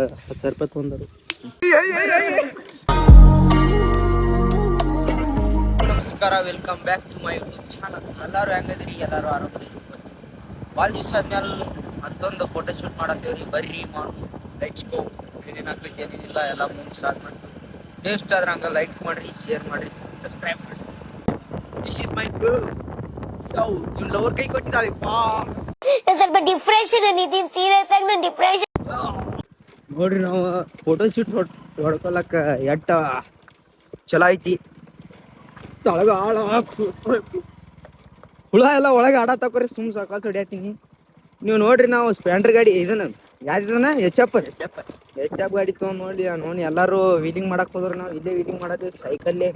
10,000 ರೂಪಾಯಿ ತೊಗೊಂಡರು. ನಮಸ್ಕಾರ, welcome back to my YouTube channel. ಎಲ್ಲರೂ ಹೆಂಗದಿರಿ? ಎಲ್ಲರೂ ಆರಾಮದಿರಿ. ಭಾಳ ದಿವಸ ಆದ್ಮೇಲೆ ಮತ್ತೊಂದು ಫೋಟೋ ಶೂಟ್ ಮಾಡತ್ತೇವ್ರಿ. ಬರ್ರಿ ಮಾಡು, ಲೆಟ್ಸ್ ಗೋ. ಏನೇನಾಗ್ತೈತಿ ಏನೇನಿಲ್ಲ ಎಲ್ಲ ಮುಂದೆ ಸ್ಟಾರ್ಟ್ ಮಾಡ್ತೀವಿ. ಇಷ್ಟ ಆದ್ರೆ ಹಂಗೆ ಲೈಕ್ ಮಾಡಿರಿ, ಶೇರ್ ಮಾಡಿರಿ, ಸಬ್ಸ್ಕ್ರೈಬ್ ಮಾಡಿ. This is my girl. So ಇವ್ನು ಲವರ್ ಕೈ ಕೊಟ್ಟಿದ್ದಾಳೆ. ಸ್ವಲ್ಪ ಡಿಪ್ರೆಷನ್ ನಿತಿನ್, ಸೀರಿಯಸ್ ಆಗಿ ನಾನು ಡಿಪ್ರೆಷನ್. ನೋಡ್ರಿ, ನಾವು ಫೋಟೋ ಶೂಟ್ ಹೊಡ್ಕೊಳಕ ಎಟ್ಟ ಚಲೋ ಐತಿ. ತಳಗ ಆಳ ಹುಳ ಎಲ್ಲ ಒಳಗೆ ಆಡತ್ತಕ್ರಿ. ಸುಮ್ ಸಾಕಾಸ್ ಹೊಡಿಯತ್ತೀನಿ. ನೀವು ನೋಡ್ರಿ, ನಾವು ಸ್ಪ್ಲೆಂಡರ್ ಗಾಡಿ ಇದನ್ನ ಯಾವ್ದನ ಎಚ್ ಎಫ್ ಗಾಡಿ ತೊಗೊಂಡ್ ನೋಡಿ ನೋಡಿ ಎಲ್ಲಾರು ವೀಲಿಂಗ್ ಮಾಡಕ್ ಹೋದ್ರ ನಾವು ಇಲ್ಲೇ ವೀಲಿಂಗ್ ಮಾಡತ್ತೇವೆ ಸೈಕಲ್ಲೇ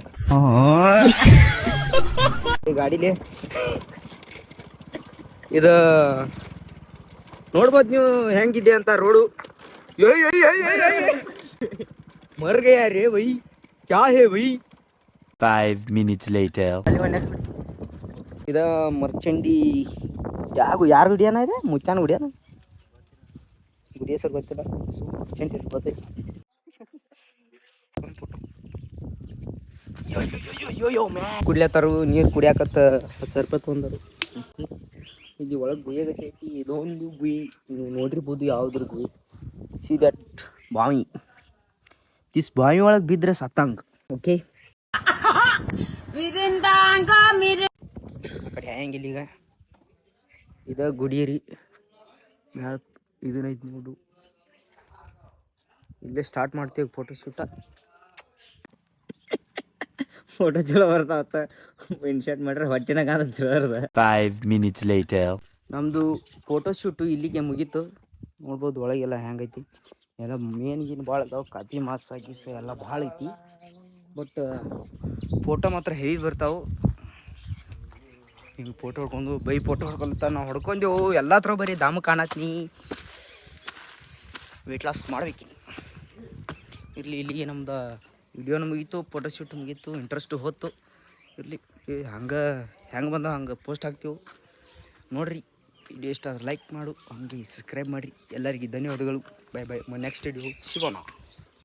ಗಾಡಿಲಿ. ಇದು ನೋಡ್ಬೋದು ನೀವು ಹೆಂಗಿದೆ ಅಂತ ರೋಡು. ಮರ್ ಗಯಾ ರೇ ಭೈ, ಕ್ಯಾ ಹೇ ಭೈ. 5 minutes later. ಇದ ಮರ್ಚಂಡಿ ಯಾರು ಗುಡಿಯಾನ ಇದೆ? ಮುಚ್ಚಾನ ಗುಡಿಯಾನ ಗುಡಿ ಹೆಸರು ಗೊತ್ತಿಲ್ಲ. ಮರ್ಚಂಡಿ ಗೊತ್ತೈತಿ. ಕುಡ್ಲತ್ತಾರು ನೀರು ಕುಡಿಯಾಕತ್ತ 10,000 ರೂಪಾಯಿ ತೊಗೊಂಡರು. ಇಲ್ಲಿ ಒಳಗೆ ಗುಯ್ಯಾಗತ್ತೈತಿ. ಇದೊಂದು ಗುಯ್ ನೀವು ನೋಡಿರ್ಬೋದು ಯಾವ್ದ್ರ ಗುಯ್. ಸಿ ದಟ್ ಬಾವಿ. ದಿಸ್ ಬಾವಿ ಒಳಗೆ ಬಿದ್ರೆ ಸತ್ತಂಗ. ಓಕೆ, ಆ ಕಡೆ ಹೆಂಗಿಲ್ಲ. ಈಗ ಇದ ಗುಡಿ ರೀ. ಮ್ಯಾಲ ಇದನ್ನೈತಿ ನೋಡು. ಇಲ್ಲೇ ಸ್ಟಾರ್ಟ್ ಮಾಡ್ತೀವಿ ಫೋಟೋ ಶೂಟ. ಫೋಟೋ ಚಲೋ ಬರ್ತಾವತ್ತ. ಇನ್ಶರ್ಟ್ ಮಾಡ್ರೆ ಹೊಟ್ಟೆನಾಗ ಚಲೋ ಇರದ. 5 minutes later. ನಮ್ಮದು ಫೋಟೋ ಶೂಟು ಇಲ್ಲಿಗೆ ಮುಗೀತು. ನೋಡ್ಬೋದು ಒಳಗೆಲ್ಲ ಹೆಂಗೈತಿ. ಎಲ್ಲ ಮೇನ್ ಗೀನ್ ಭಾಳ ಅದಾವೆ. ಕಾಪಿ ಮಾಸ್ ಗೀಸ್ ಎಲ್ಲ ಭಾಳ ಐತಿ. ಬಟ್ ಫೋಟೋ ಮಾತ್ರ ಹೆವಿ ಬರ್ತಾವೆ. ಹಿಂಗೆ ಫೋಟೋ ಹೊಡ್ಕೊಂಡು ಫೋಟೋ ಹೊಡ್ಕೊಳ್ತಾ ನಾವು ಹೊಡ್ಕೊಂಡೆವು. ಎಲ್ಲ ಥರ ಬರೀ ದಾಮ ಕಾಣತ್ನಿ. ವೆಯ್ಟ್ ಲಾಸ್ ಮಾಡ್ಬೇಕು. ಇರಲಿ, ಇಲ್ಲಿಗೆ ನಮ್ದು ವಿಡಿಯೋನು ಮುಗೀತು, ಫೋಟೋ ಶೂಟ್ ಮುಗೀತು. ಇಂಟ್ರೆಸ್ಟು ಹೋತು. ಇರಲಿ, ಹೆಂಗೆ ಬಂದ ಹಂಗೆ ಪೋಸ್ಟ್ ಹಾಕ್ತೀವಿ ನೋಡಿರಿ. ವಿಡಿಯೋ ಇಷ್ಟ ಆದ್ರೆ ಲೈಕ್ ಮಾಡು, ಹಂಗೆ ಸಬ್ಸ್ಕ್ರೈಬ್ ಮಾಡಿರಿ. ಎಲ್ಲರಿಗೆ ಧನ್ಯವಾದಗಳು. Bye bye. ನೆಕ್ಸ್ಟ್ ವಿಡಿಯೋ ಸಿಗೋಣ.